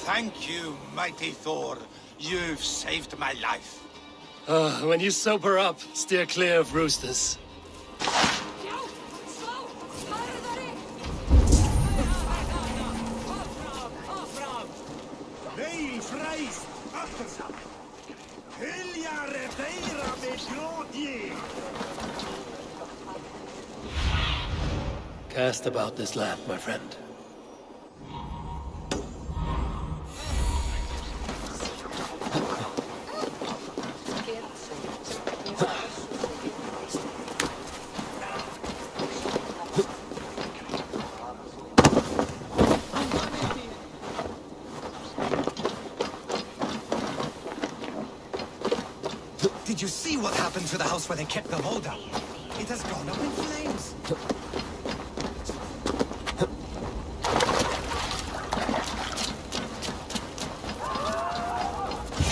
Thank you, mighty Thor. You've saved my life. When you sober up, steer clear of roosters. Cast about this land, my friend. Did you see what happened to the house where they kept the Voda? It has gone up in flames.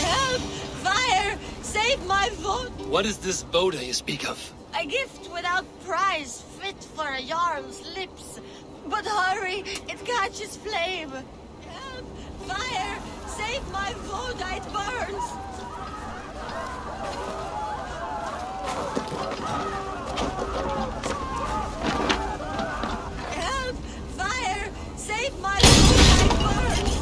Help! Fire! Save my Voda! What is this Voda you speak of? A gift without price, fit for a Jarl's lips. But hurry, it catches flame. Help! Fire! Save my Voda, it burns! Help! Fire! Save my Voda, it burns!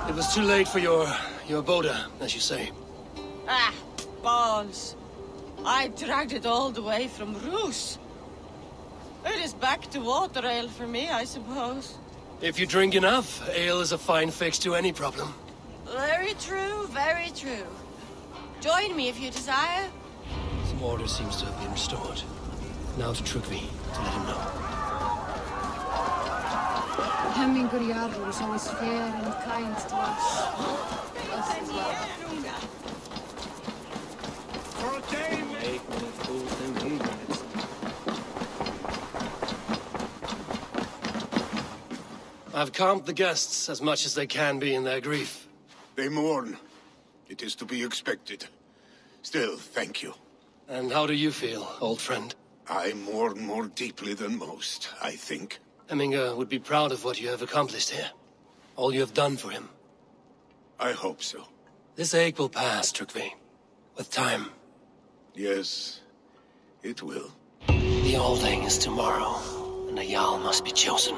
It was too late for your Voda, as you say. Ah, balls. I dragged it all the way from Roos. It is back to water ale for me, I suppose. If you drink enough, ale is a fine fix to any problem. Very true, very true. Join me if you desire. Some order seems to have been restored. Now to Trygvi, to let him know. Hemmingur Jarl is always fair and kind to us. Us as well. I've calmed the guests as much as they can be in their grief. They mourn. It is to be expected. Still, thank you. And how do you feel, old friend? I mourn more deeply than most, I think. Hemminger would be proud of what you have accomplished here. All you have done for him. I hope so. This ache will pass, Trygvi. With time. Yes, it will. The Alding is tomorrow, and a Jarl must be chosen.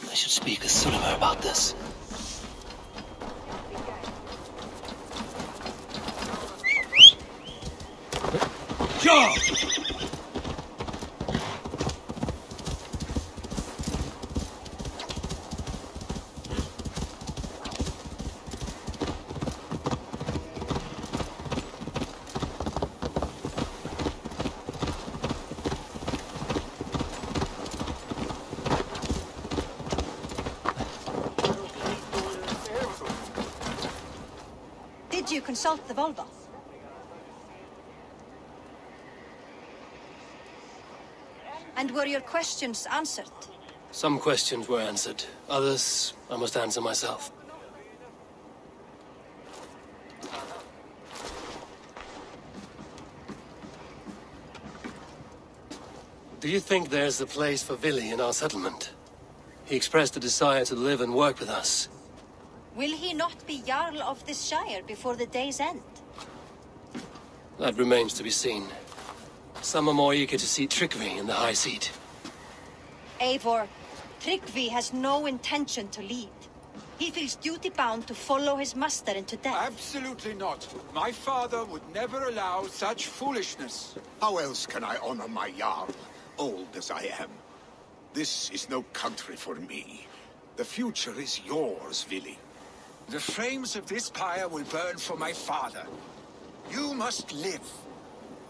I should speak with Sulimer about this. Ja! Did you consult the Volva? And were your questions answered? Some questions were answered. Others, I must answer myself. Do you think there's a place for Vili in our settlement? He expressed a desire to live and work with us. Will he not be Jarl of this Shire before the day's end? That remains to be seen. Some are more eager to see Trygvi in the high seat. Eivor, Tryggvi has no intention to lead. He feels duty-bound to follow his master into death. Absolutely not. My father would never allow such foolishness. How else can I honor my Jarl, old as I am? This is no country for me. The future is yours, Vili. The flames of this pyre will burn for my father. You must live.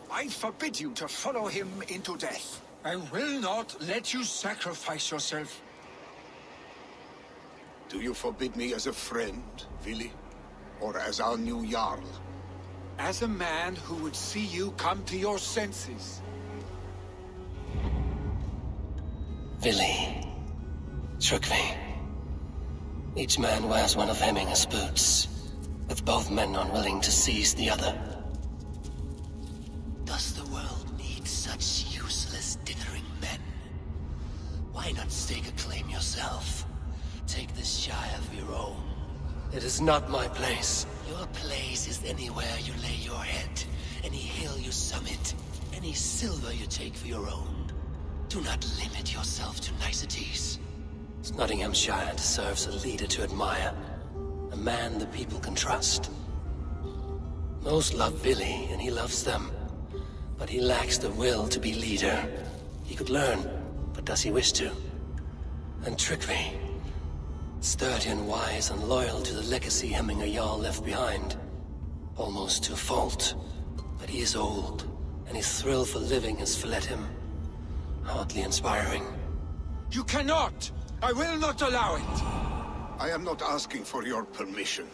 I forbid you to follow him into death. I will not let you sacrifice yourself. Do you forbid me as a friend, Vili? Or as our new Jarl? As a man who would see you come to your senses. Vili. Trygve. Each man wears one of Hemminger's boots, with both men unwilling to seize the other. Does the world need such useless, dithering men? Why not stake a claim yourself? Take this shire of your own. It is not my place. Your place is anywhere you lay your head, any hill you summit, any silver you take for your own. Do not limit yourself to niceties. Nottinghamshire deserves a leader to admire, a man the people can trust. Most love Vili, and he loves them, but he lacks the will to be leader. He could learn, but does he wish to? And Trygve, sturdy and wise and loyal to the legacy Hemminger Jarl left behind, almost to a fault. But he is old, and his thrill for living has fled him. Hardly inspiring. You cannot! I will not allow it! I am not asking for your permission.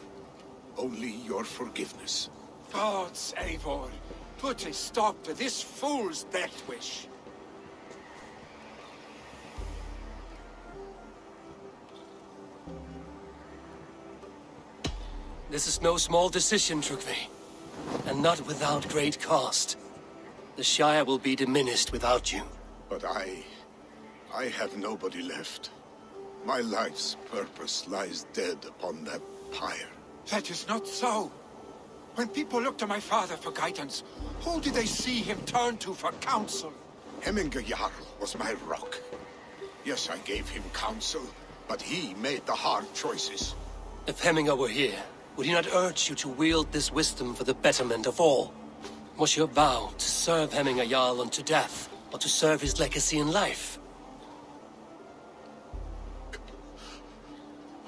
Only your forgiveness. Gods, Eivor, put a stop to this fool's death wish. This is no small decision, Trygve, and not without great cost. The Shire will be diminished without you. But I have nobody left. My life's purpose lies dead upon that pyre. That is not so. When people look to my father for guidance, who do they see him turn to for counsel? Hemminger Jarl was my rock. Yes, I gave him counsel, but he made the hard choices. If Hemminger were here, would he not urge you to wield this wisdom for the betterment of all? Was your vow to serve Hemminger Jarl unto death, or to serve his legacy in life?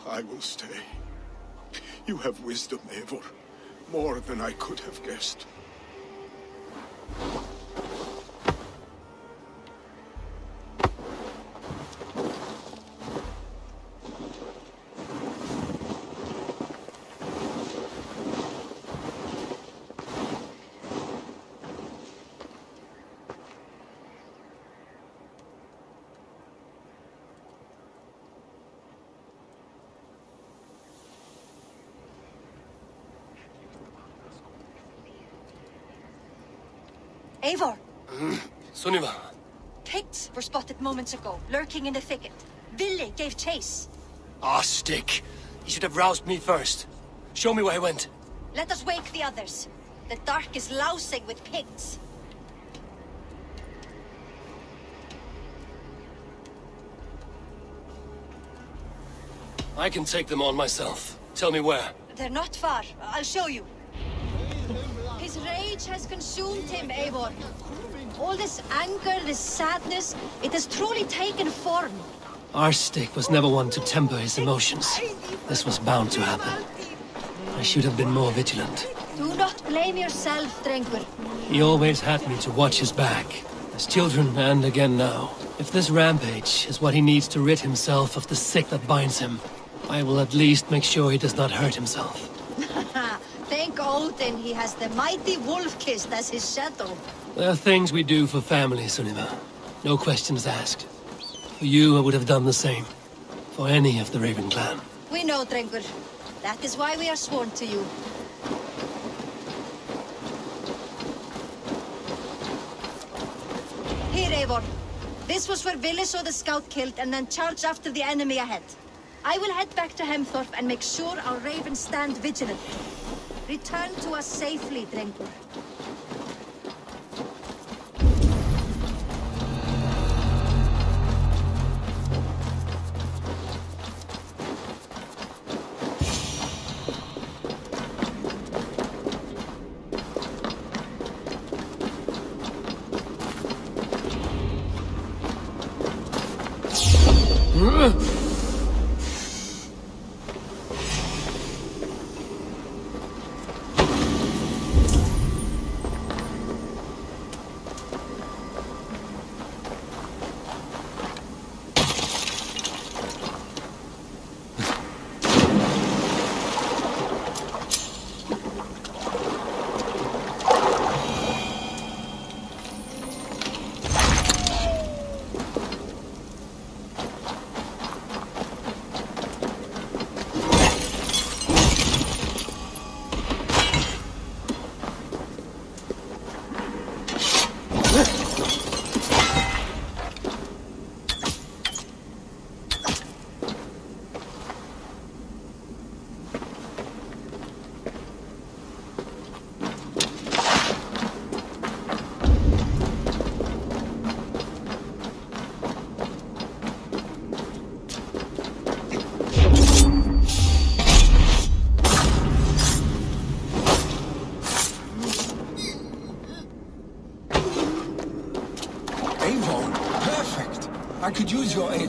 I will stay. You have wisdom, Eivor. More than I could have guessed. Eivor, Sunniva. pigs were spotted moments ago, lurking in the thicket. Vili gave chase. Ah, stick. You should have roused me first. Show me where he went. Let us wake the others. The dark is lousing with pigs. I can take them on myself. Tell me where. They're not far. I'll show you. His rage has consumed him, Eivor. All this anger, this sadness, it has truly taken form. Our stick was never one to temper his emotions. This was bound to happen. I should have been more vigilant. Do not blame yourself, Drengur. He always had me to watch his back. As children, and again now. If this rampage is what he needs to rid himself of the sick that binds him, I will at least make sure he does not hurt himself. Thank Odin he has the mighty Wolf-Kissed as his shadow. There are things we do for family, Sunniva. No questions asked. For you, I would have done the same. For any of the Raven clan. We know, Drengur. That is why we are sworn to you. Here, Eivor. This was where Vili saw the scout killed and then charged after the enemy ahead. I will head back to Hemthorpe and make sure our ravens stand vigilant. Return to us safely, Drengur.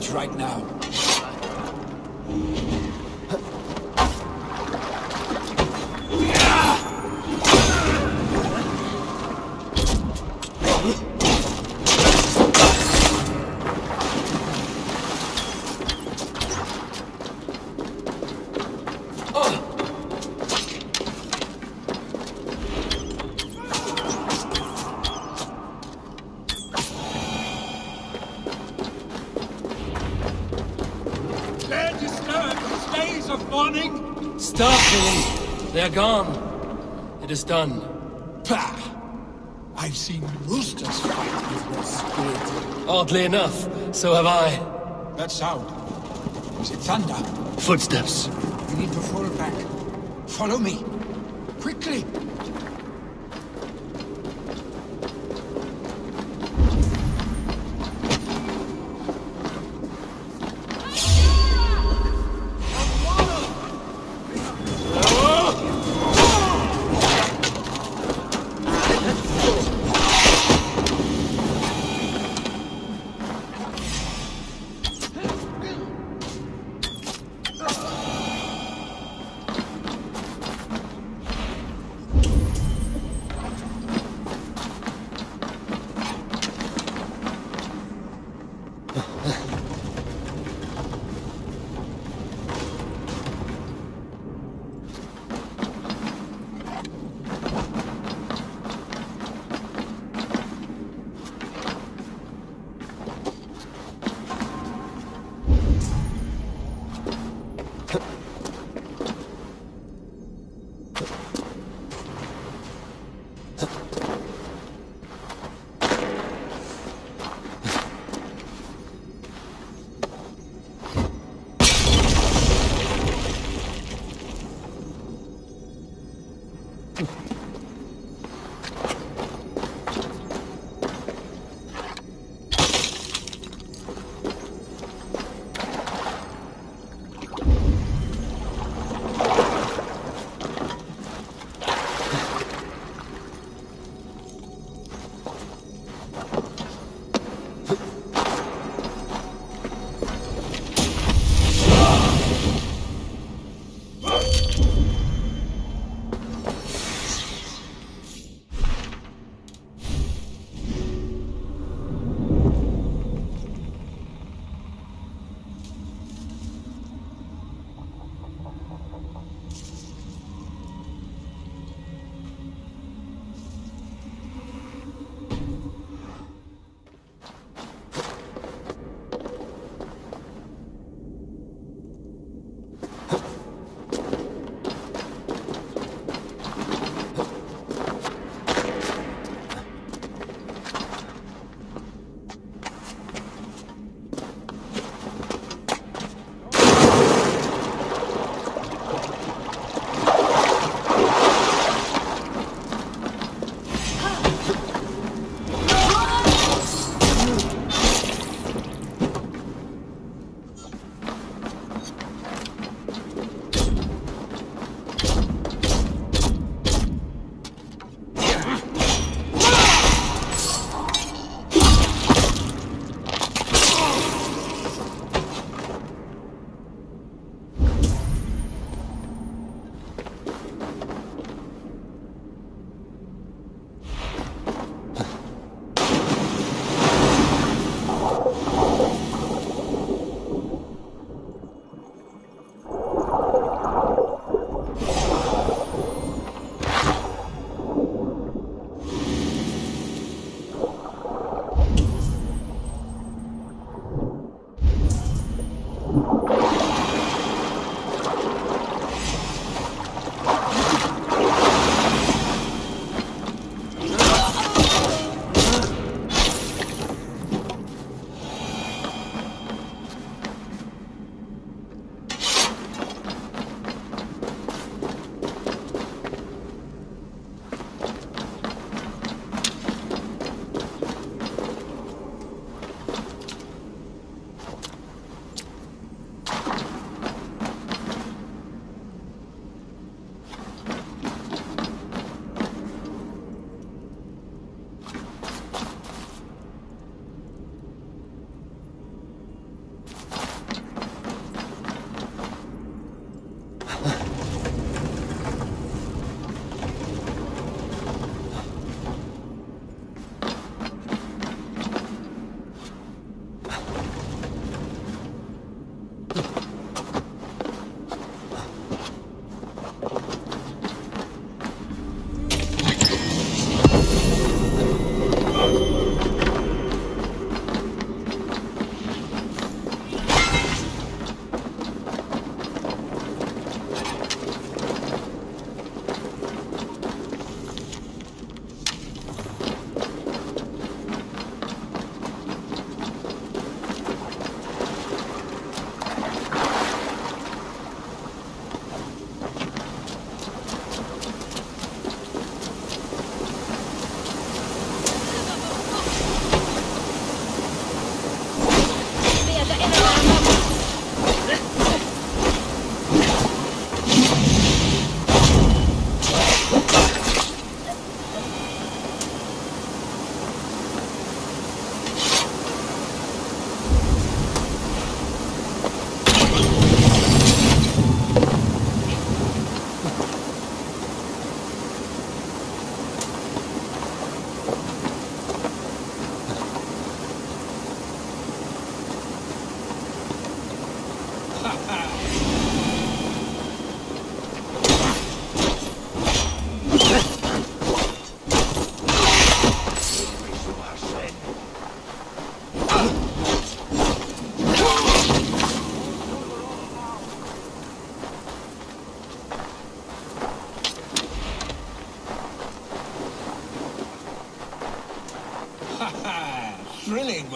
village right now. Stop, Billy. They're gone. It is done. Pah! I've seen roosters fight with your spirit. Oddly enough, so have I. That sound. Is it thunder? Footsteps. We need to fall back. Follow me. Quickly!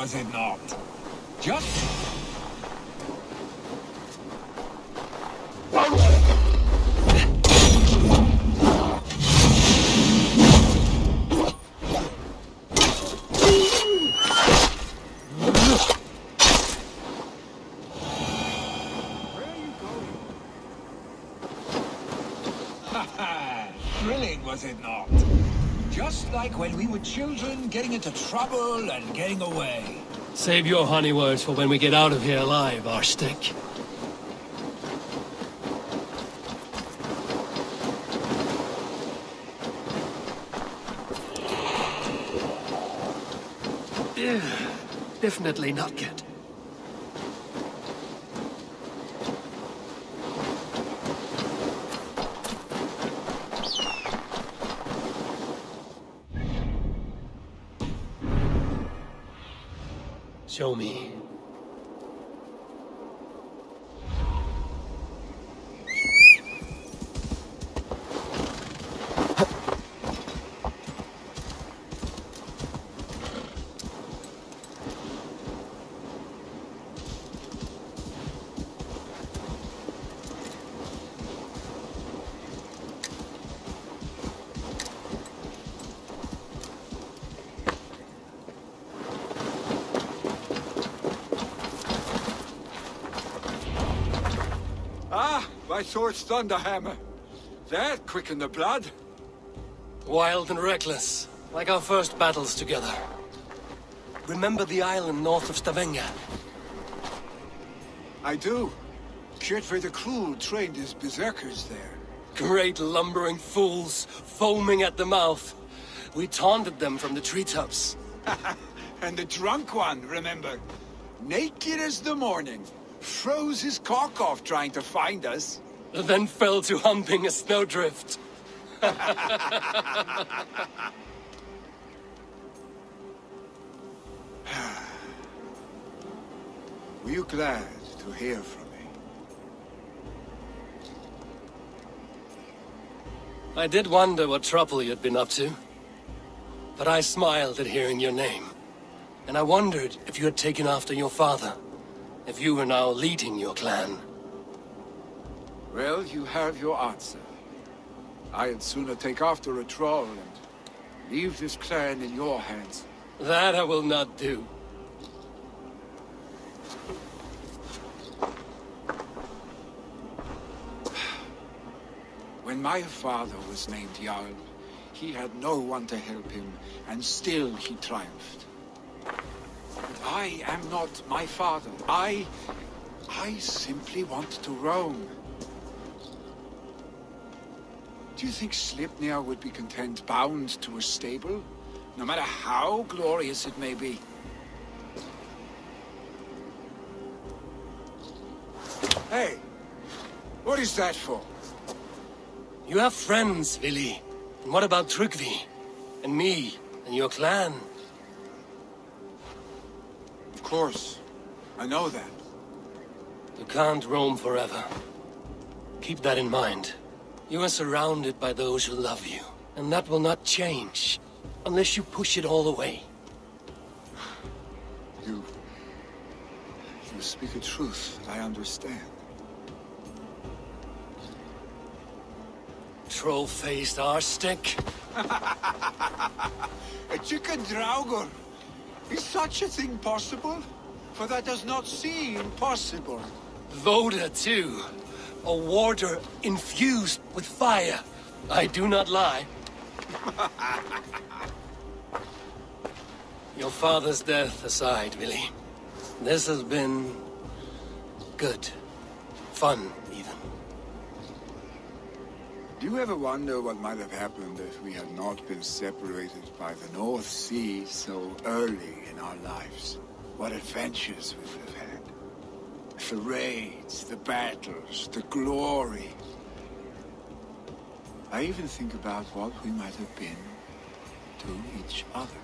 was it not? Just... Thrilling, was it not? Just like when we were children, getting into trouble and getting away. Save your honey words for when we get out of here alive, Arstick. Definitely not good. Show me. Ah, my sword's thunderhammer. That quickened the blood. Wild and reckless, like our first battles together. Remember the island north of Stavanger? I do. Kjotve the Cruel trained his berserkers there. Great lumbering fools, foaming at the mouth. We taunted them from the treetops. And the drunk one, remember? Naked as the morning. Froze his cock off trying to find us. Then fell to humping a snowdrift. Were you glad to hear from me? I did wonder what trouble you'd been up to. But I smiled at hearing your name. And I wondered if you had taken after your father. If you were now leading your clan. Well, you have your answer. I'd sooner take after a troll and leave this clan in your hands. That I will not do. When my father was named Jarl, he had no one to help him, and still he triumphed. But I am not my father. I simply want to roam. Do you think Sleipnir would be content bound to a stable? No matter how glorious it may be? Hey! What is that for? You have friends, Vili. And what about Tryggvi? And me? And your clan? Of course. I know that. You can't roam forever. Keep that in mind. You are surrounded by those who love you. And that will not change. Unless you push it all away. You speak a truth that I understand. Troll-faced arstick. A chicken draugur. Is such a thing possible? For that does not seem possible. Voda, too. A warder infused with fire. I do not lie. Your father's death aside, Vili. This has been... good. Fun, even. Do you ever wonder what might have happened if we had not been separated by the North Sea so early in our lives? What adventures we would have had. The raids, the battles, the glory. I even think about what we might have been to each other.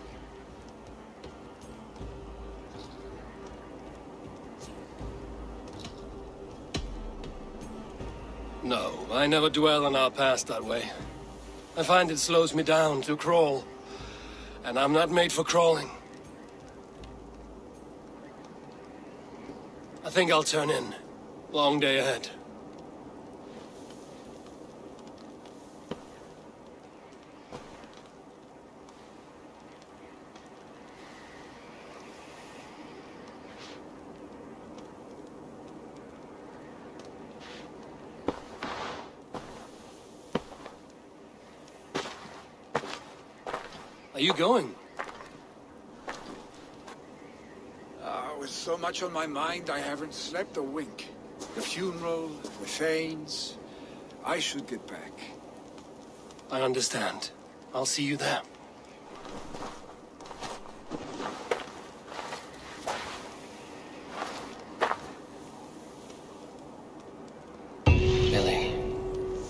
No, I never dwell on our past that way. I find it slows me down to crawl. And I'm not made for crawling. think I'll turn in. Long day ahead. Are you going? With so much on my mind, I haven't slept a wink. The funeral, the Thanes. I should get back. I understand. I'll see you there. Billy,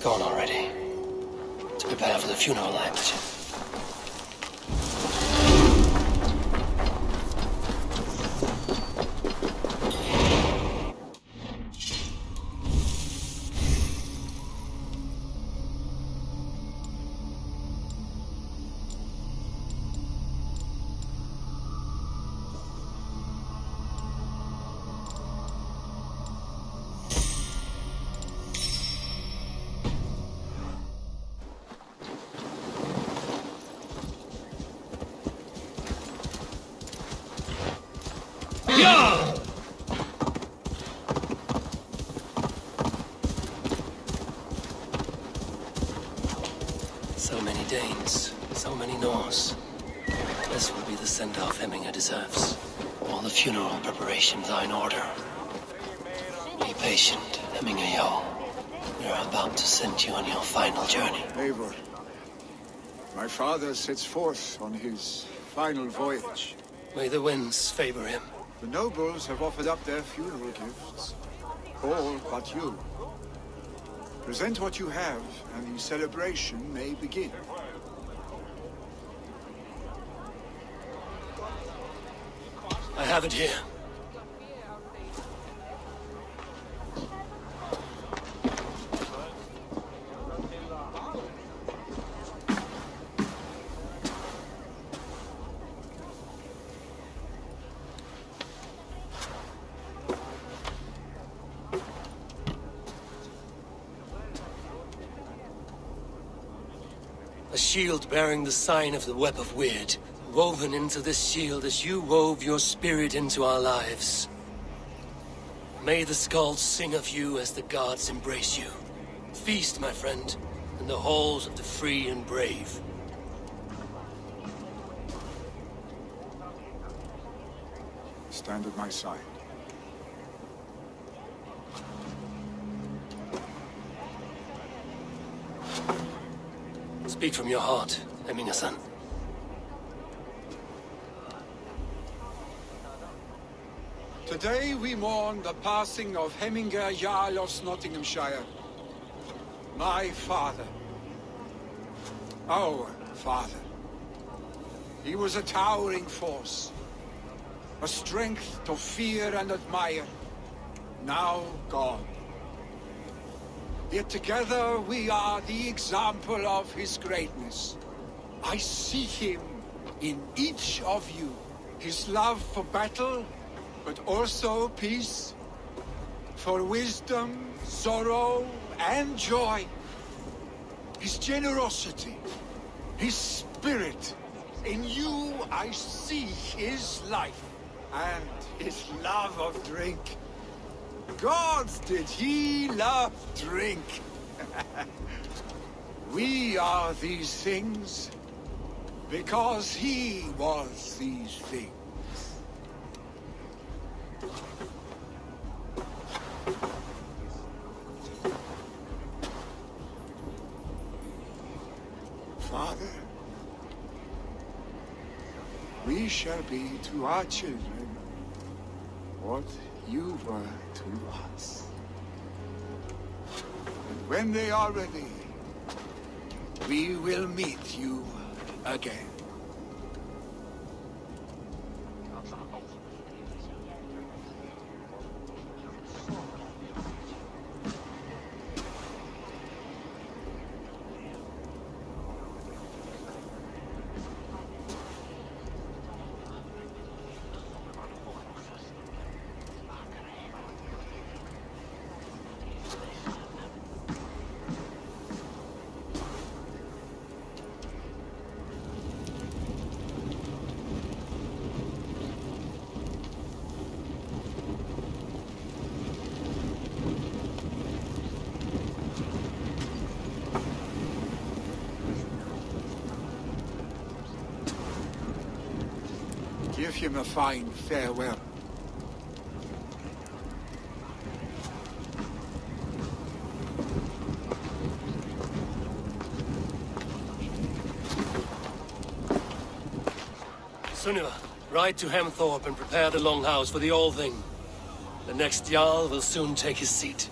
gone already. To prepare for the funeral act. So many Danes, so many Norse. This will be the send-off Hemminger deserves. All the funeral preparations are in order. Be patient, Hemminger Jarl. We're about to send you on your final journey. Eivor, my father sets forth on his final voyage. May the winds favor him. The nobles have offered up their funeral gifts. All but you. Present what you have, and the celebration may begin. I have it here. A shield bearing the sign of the Web of Weird, woven into this shield as you wove your spirit into our lives. May the skulls sing of you as the gods embrace you. Feast, my friend, in the halls of the free and brave. Stand at my side. Speak from your heart, Hemminger-san. Today we mourn the passing of Hemminger Jarl of Nottinghamshire. My father. Our father. He was a towering force. A strength to fear and admire. Now gone. Yet together we are the example of his greatness. I see him in each of you. His love for battle, but also peace. For wisdom, sorrow, and joy. His generosity, his spirit. In you I see his life, and his love of drink. Gods, did he love drink! We are these things because he was these things. Father, we shall be to our children what you were to us. And when they are ready, we will meet you again. Give him a fine farewell. Sunniva, ride to Hemthorpe and prepare the Longhouse for the All-Thing. The next Jarl will soon take his seat.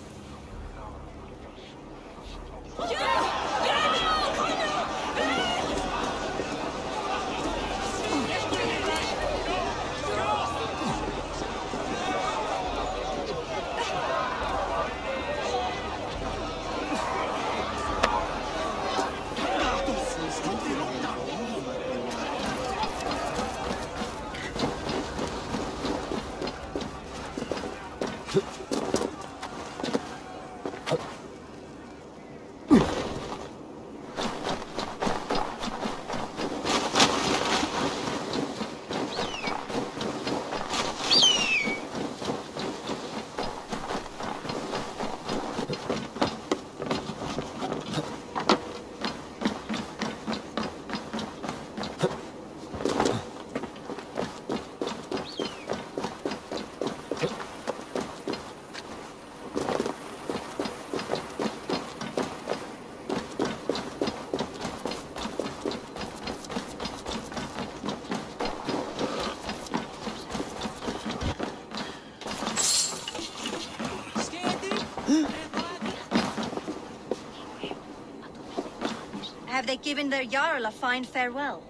Have they given their Jarl a fine farewell?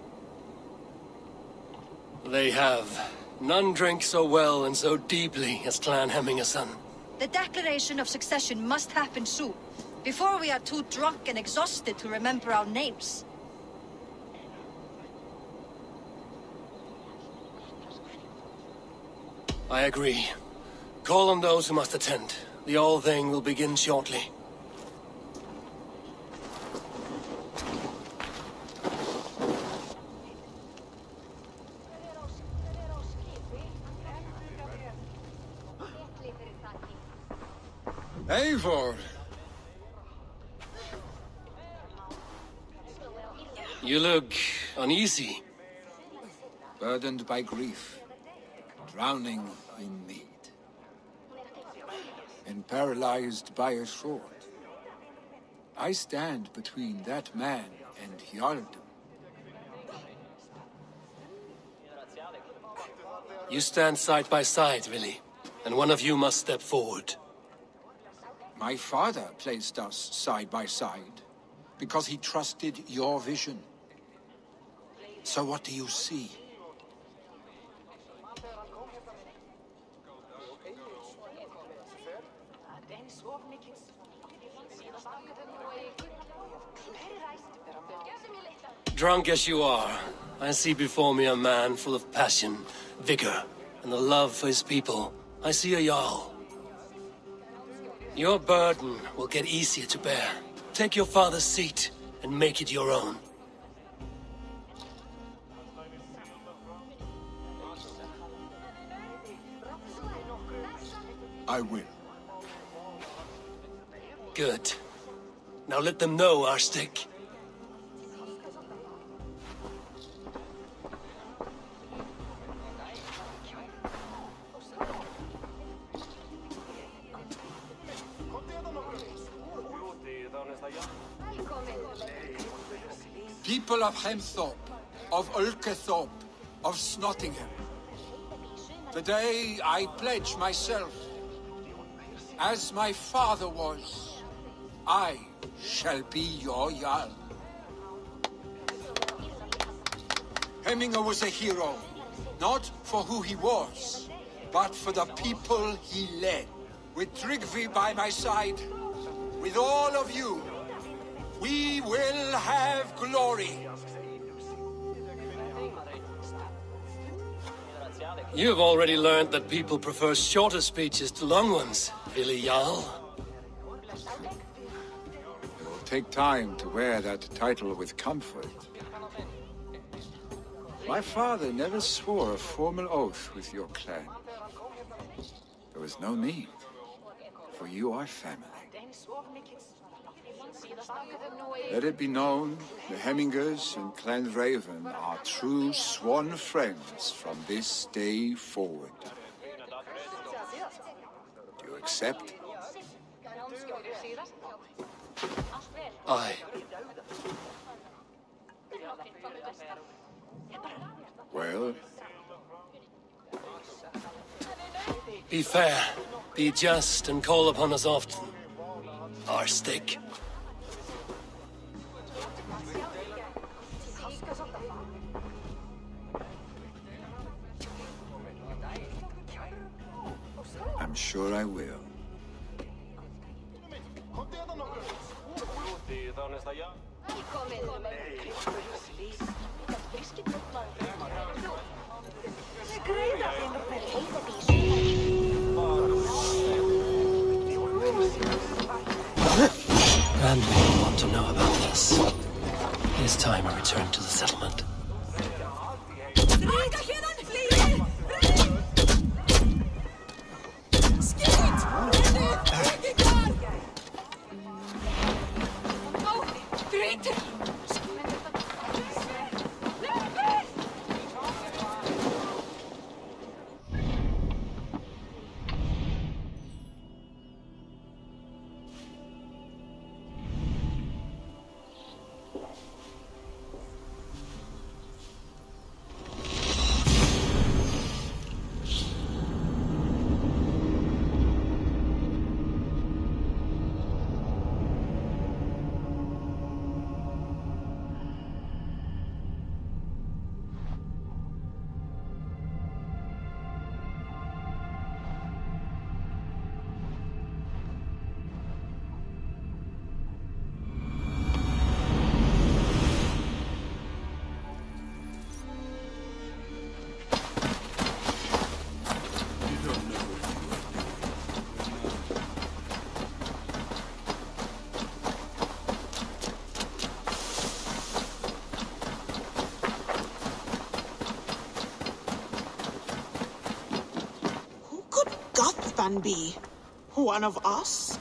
They have. None drink so well and so deeply as Clan Hemmingason. The declaration of succession must happen soon, before we are too drunk and exhausted to remember our names. I agree. Call on those who must attend. The All-Thing will begin shortly. Eivor! You look uneasy. Burdened by grief, drowning in need, and paralyzed by a sword. I stand between that man and Hjarldum. You stand side by side, Vili, and one of you must step forward. My father placed us side by side, because he trusted your vision. So what do you see? Drunk as you are, I see before me a man full of passion, vigor, and a love for his people. I see a Jarl. Your burden will get easier to bear. Take your father's seat and make it your own. I will. Good. Now let them know our stick. People of Hemthorpe, of Ulkethorpe, of Snottingham. Today I pledge myself, as my father was, I shall be your Jarl. Hemminger was a hero, not for who he was, but for the people he led. With Tryggvi by my side, with all of you, we will have glory. You've already learned that people prefer shorter speeches to long ones, Vili Jarl. It will take time to wear that title with comfort. My father never swore a formal oath with your clan. There was no need, for you are family. Let it be known, the Hemmingers and Clan Raven are true sworn friends from this day forward. Do you accept? Aye. Well, Be fair, be just, and call upon us often. Our stick. I'm sure I will. Rand may want to know about this. It is time I return to the settlement. Be one of us?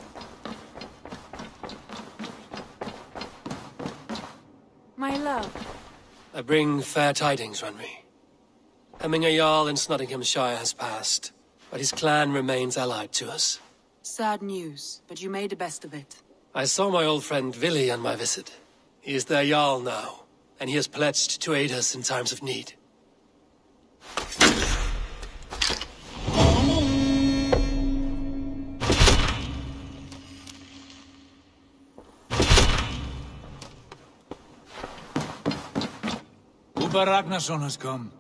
My love. I bring fair tidings, Runry. Hemminger Jarl in Nottinghamshire has passed, but his clan remains allied to us. Sad news, but you made the best of it. I saw my old friend Vili on my visit. He is their Jarl now, and he has pledged to aid us in times of need. Uber Ragnarsson has come.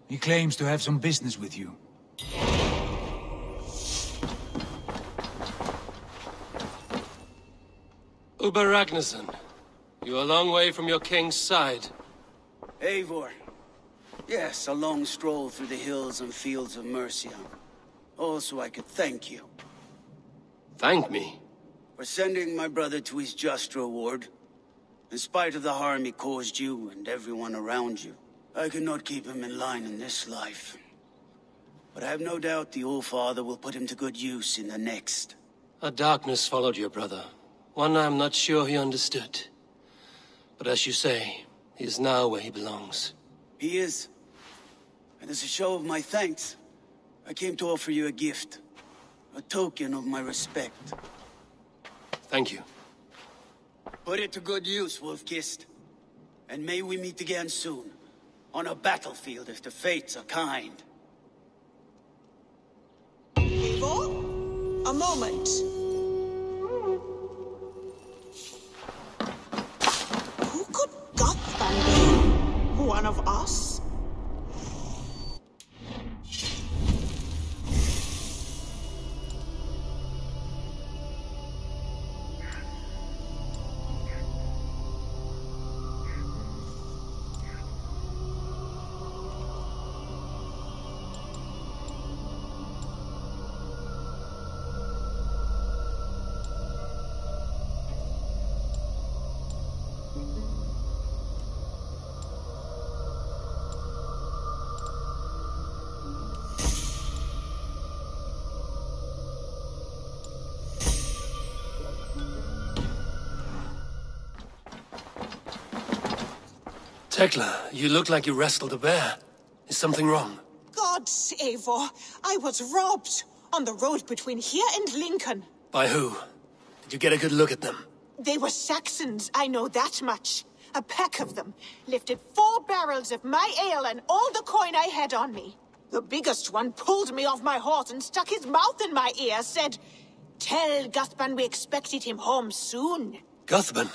He claims to have some business with you. Uber Ragnarsson, you are a long way from your king's side. Eivor. Yes, a long stroll through the hills and fields of Mercia. Also, I could thank you. Thank me? For sending my brother to his just reward. In spite of the harm he caused you and everyone around you, I could not keep him in line in this life. But I have no doubt the All-Father will put him to good use in the next. A darkness followed your brother. One I'm not sure he understood. But as you say, he is now where he belongs. He is. And as a show of my thanks, I came to offer you a gift. A token of my respect. Thank you. Put it to good use, Wolf-Kissed. And may we meet again soon. On a battlefield if the fates are kind. Eivor? A moment. Who could Gothban be? One of us? Tekla, you look like you wrestled a bear. Is something wrong? Gods, Eivor, I was robbed on the road between here and Lincoln. By who? Did you get a good look at them? They were Saxons, I know that much. A pack of them lifted 4 barrels of my ale and all the coin I had on me. The biggest one pulled me off my horse and stuck his mouth in my ear, said, "Tell Guthban we expected him home soon." Guthban?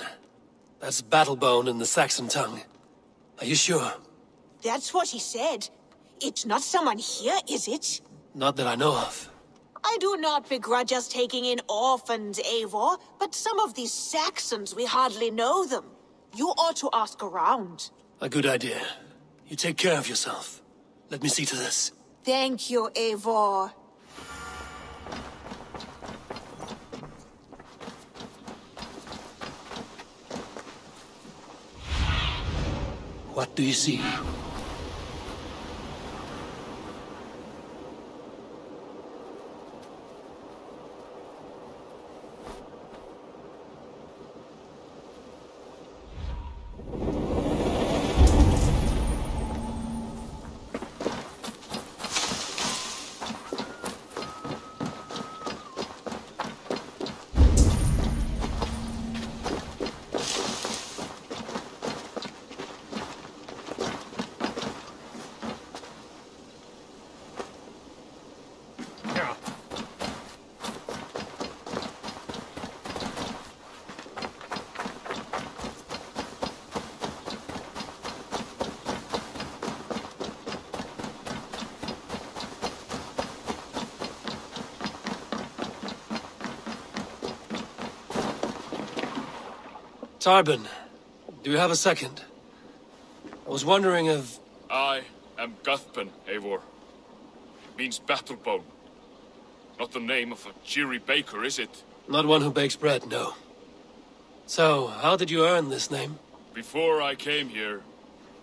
That's Battlebone in the Saxon tongue. Are you sure? That's what he said. It's not someone here, is it? Not that I know of. I do not begrudge us taking in orphans, Eivor, but some of these Saxons, we hardly know them. You ought to ask around. A good idea. You take care of yourself. Let me see to this. Thank you, Eivor. What do you see? Tarbin, do you have a second? I was wondering if... I am Guthban, Eivor. Means Battlebone. Not the name of a cheery baker, is it? Not one who bakes bread, no. So, how did you earn this name? Before I came here,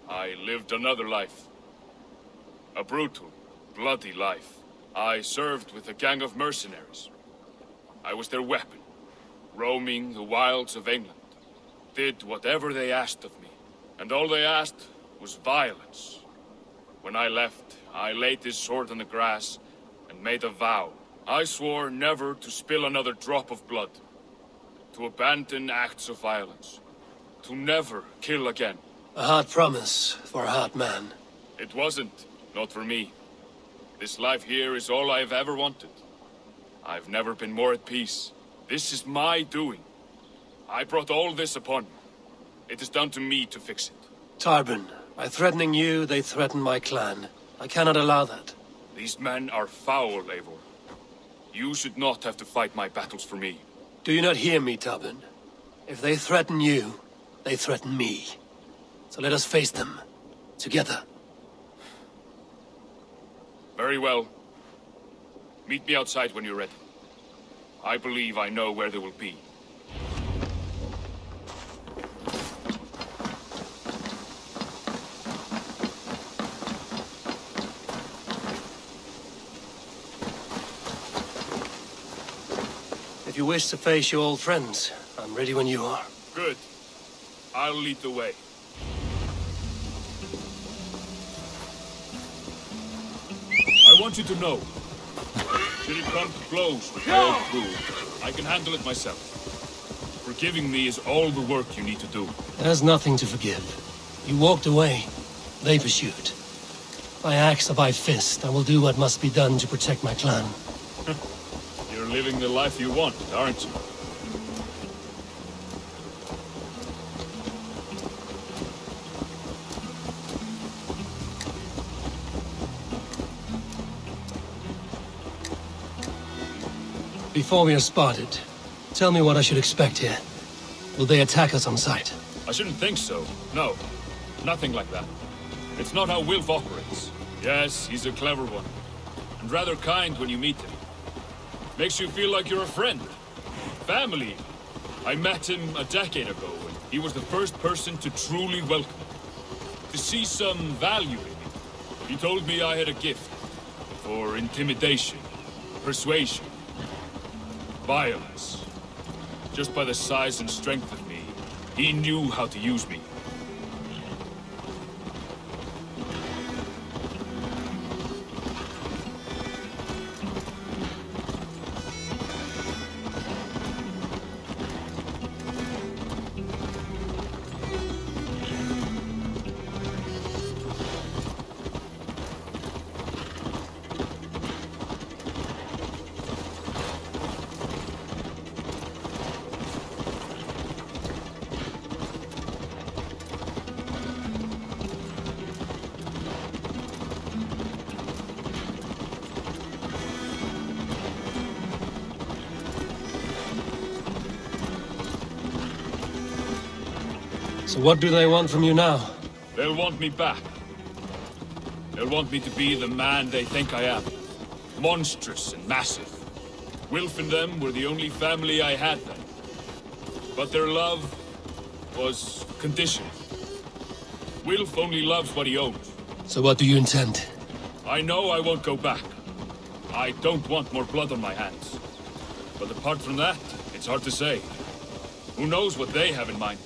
I lived another life. A brutal, bloody life. I served with a gang of mercenaries. I was their weapon, roaming the wilds of England. Did whatever they asked of me, and all they asked was violence. When I left, I laid this sword on the grass and made a vow. I swore never to spill another drop of blood, to abandon acts of violence, to never kill again. A hard promise for a hard man. It wasn't, not for me. This life here is all I've ever wanted. I've never been more at peace. This is my doing. I brought all this upon me. It is down to me to fix it. Tarbin, by threatening you, they threaten my clan. I cannot allow that. These men are foul, Eivor. You should not have to fight my battles for me. Do you not hear me, Tarbin? If they threaten you, they threaten me. So let us face them. Together. Very well. Meet me outside when you're ready. I believe I know where they will be. If you wish to face your old friends, I'm ready when you are. Good. I'll lead the way. I want you to know, should it come to blows with my old crew, I can handle it myself. Forgiving me is all the work you need to do. There's nothing to forgive. You walked away. They pursued. By axe or by fist, I will do what must be done to protect my clan. You're living the life you want, aren't you? Before we are spotted, tell me what I should expect here. Will they attack us on sight? I shouldn't think so. No. Nothing like that. It's not how Wilf operates. Yes, he's a clever one. And rather kind when you meet him. Makes you feel like you're a friend. Family. I met him a decade ago, and he was the first person to truly welcome me. To see some value in me. He told me I had a gift. For intimidation. Persuasion. Violence. Just by the size and strength of me, he knew how to use me. So what do they want from you now? They'll want me back. They'll want me to be the man they think I am. Monstrous and massive. Wilf and them were the only family I had then. But their love was conditional. Wilf only loves what he owns. So what do you intend? I know I won't go back. I don't want more blood on my hands. But apart from that, it's hard to say. Who knows what they have in mind?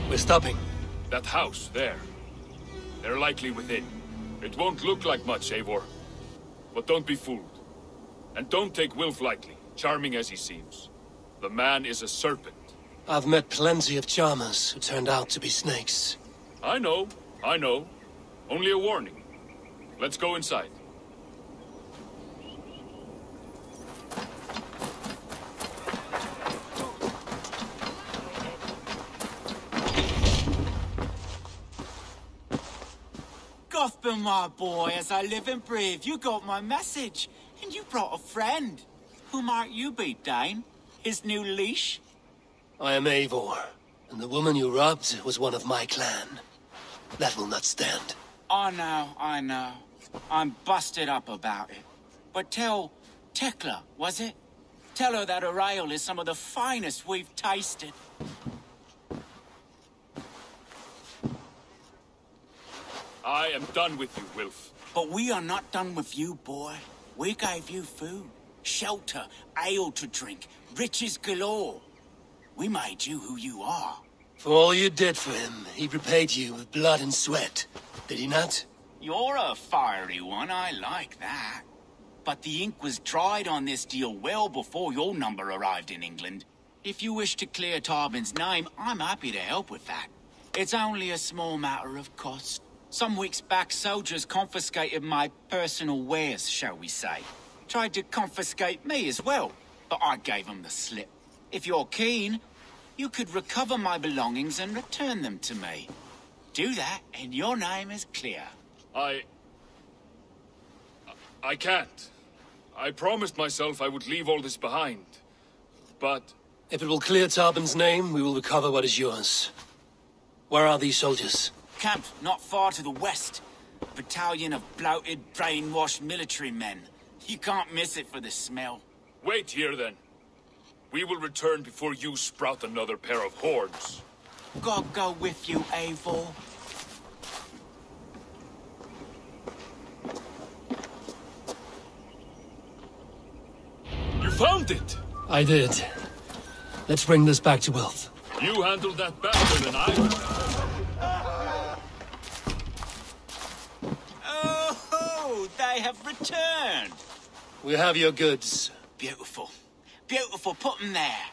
We're stopping. That house, there. They're likely within. It won't look like much, Eivor. But don't be fooled. And don't take Wilf lightly, charming as he seems. The man is a serpent. I've met plenty of charmers who turned out to be snakes. I know. Only a warning. Let's go inside. Gotham, my boy, as I live and breathe, you got my message. And you brought a friend. Who might you be, Dane? His new leash? I am Eivor, and the woman you robbed was one of my clan. That will not stand. I know. I'm busted up about it. But tell Tekla, was it? Tell her that her ale is some of the finest we've tasted. I am done with you, Wilf. But we are not done with you, boy. We gave you food, shelter, ale to drink, riches galore. We made you who you are. For all you did for him, he repaid you with blood and sweat. Did he not? You're a fiery one, I like that. But the ink was dried on this deal well before your number arrived in England. If you wish to clear Tarbin's name, I'm happy to help with that. It's only a small matter of cost. Some weeks back, soldiers confiscated my personal wares, shall we say. Tried to confiscate me as well, but I gave them the slip. If you're keen, you could recover my belongings and return them to me. Do that, and your name is clear. I can't. I promised myself I would leave all this behind. But... If it will clear Tarbin's name, we will recover what is yours. Where are these soldiers? Camped not far to the west. Battalion of bloated, brainwashed military men. You can't miss it for the smell. Wait here, then. We will return before you sprout another pair of horns. God go with you, Eivor. You found it! I did. Let's bring this back to Wilf. You handled that better than I would. Oh, they have returned. We have your goods. Beautiful. Beautiful, put them there.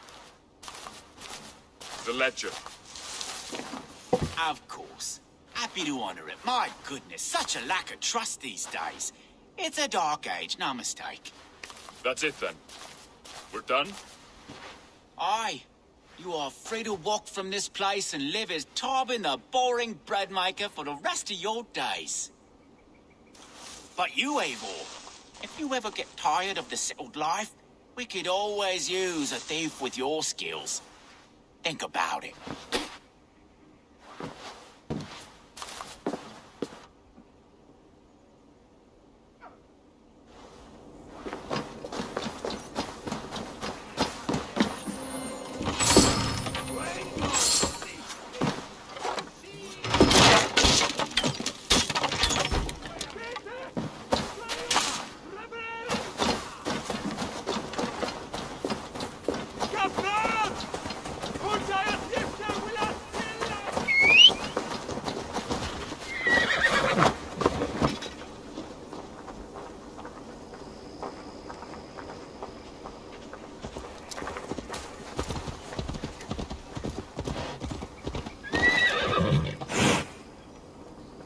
The ledger. Of course. Happy to honor it. My goodness, such a lack of trust these days. It's a dark age, no mistake. That's it then. We're done? Aye. You are free to walk from this place and live as Tarbin the boring bread maker for the rest of your days. But you, Eivor, if you ever get tired of the settled life, we could always use a thief with your skills. Think about it.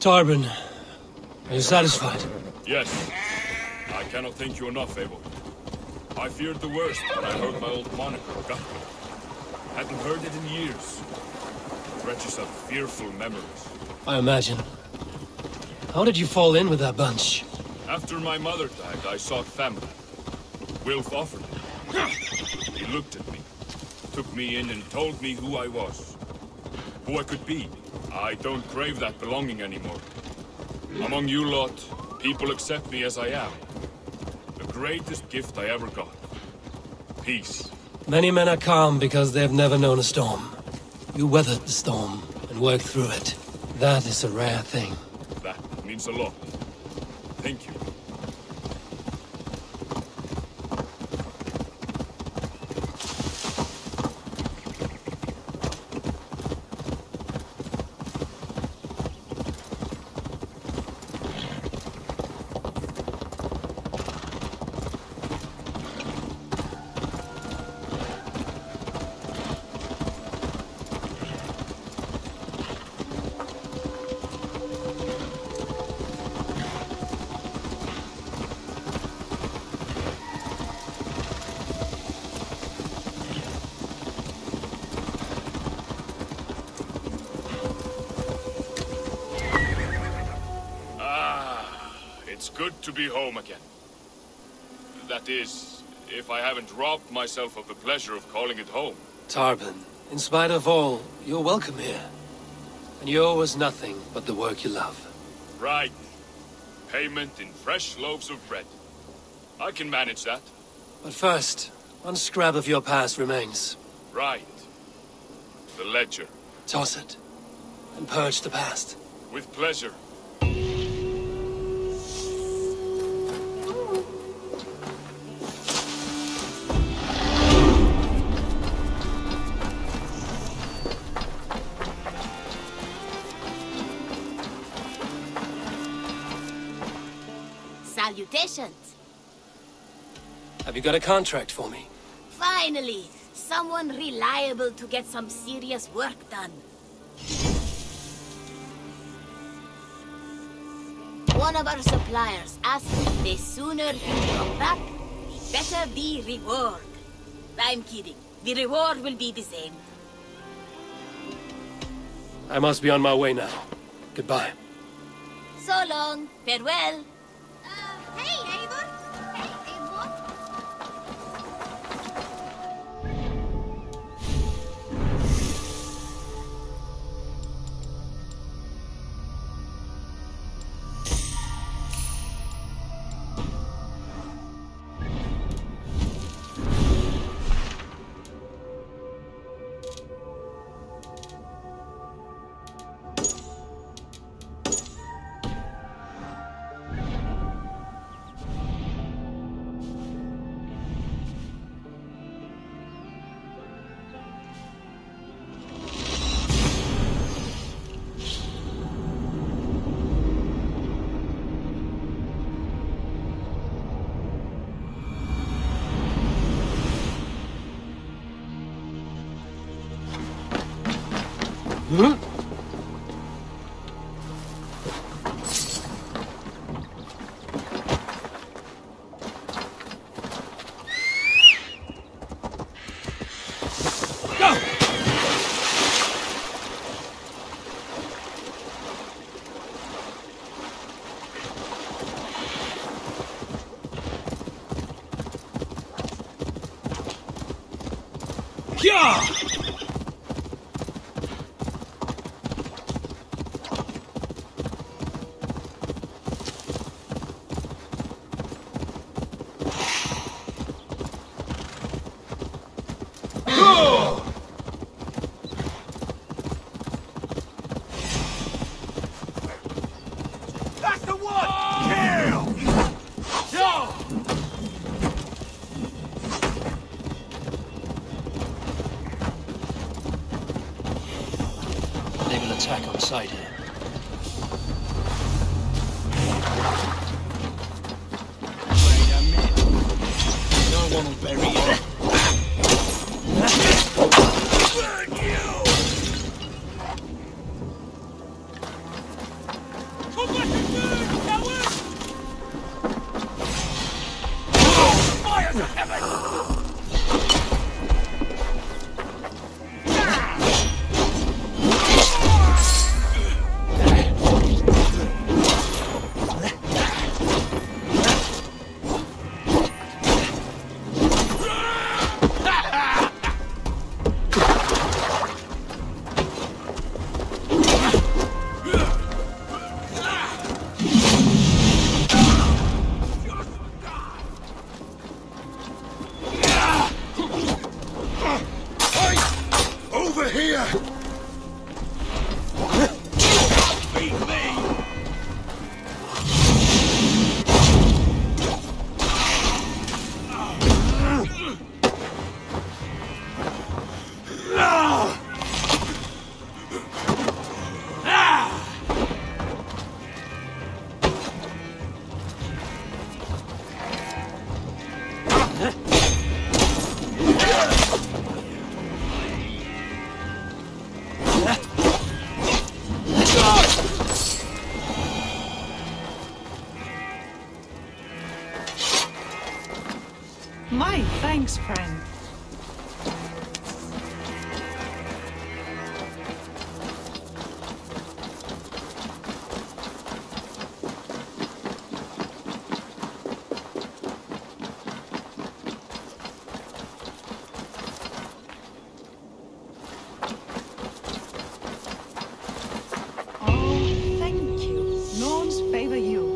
Tarbin, are you satisfied? Yes. I cannot thank you enough, Abel. I feared the worst when I heard my old moniker, Got. Hadn't heard it in years. Stretches of fearful memories. I imagine. How did you fall in with that bunch? After my mother died, I sought family. Wilf offered it. He looked at me, took me in and told me who I was. Who I could be. I don't crave that belonging anymore. Among you lot, people accept me as I am. The greatest gift I ever got. Peace. Many men are calm because they have never known a storm. You weathered the storm and worked through it. That is a rare thing. That means a lot. Thank you. It's good to be home again. That is, if I haven't robbed myself of the pleasure of calling it home. Tarbin, in spite of all, you're welcome here. And you owe us nothing but the work you love. Right. Payment in fresh loaves of bread. I can manage that. But first, one scrap of your past remains. Right. The ledger. Toss it. And purge the past. With pleasure. Salutations. Have you got a contract for me? Finally, someone reliable to get some serious work done. One of our suppliers asked me the sooner you come back, the better the reward. I'm kidding. The reward will be the same. I must be on my way now. Goodbye. So long. Farewell. Hey, Eivor. Hey, Eivor. Huh? Yeah! That's the one! Kill! Kill! They will attack on sight here. Wait a minute. No one will bury you. Burn you! My thanks, friend. Oh, thank you. Norns favor you.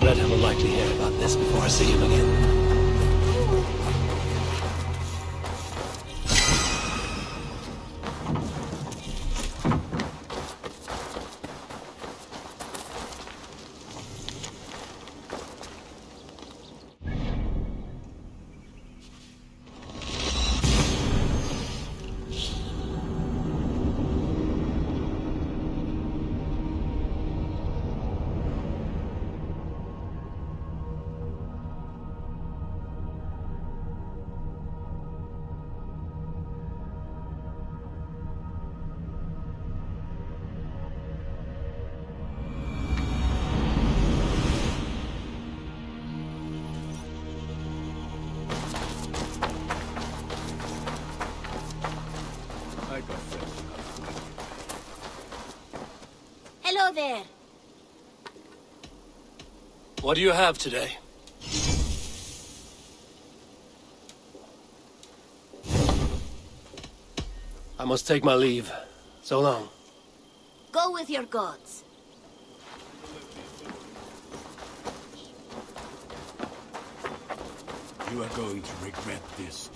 Red will likely hear about this before I see him again. Hello there. What do you have today? I must take my leave. So long. Go with your gods. You are going to regret this.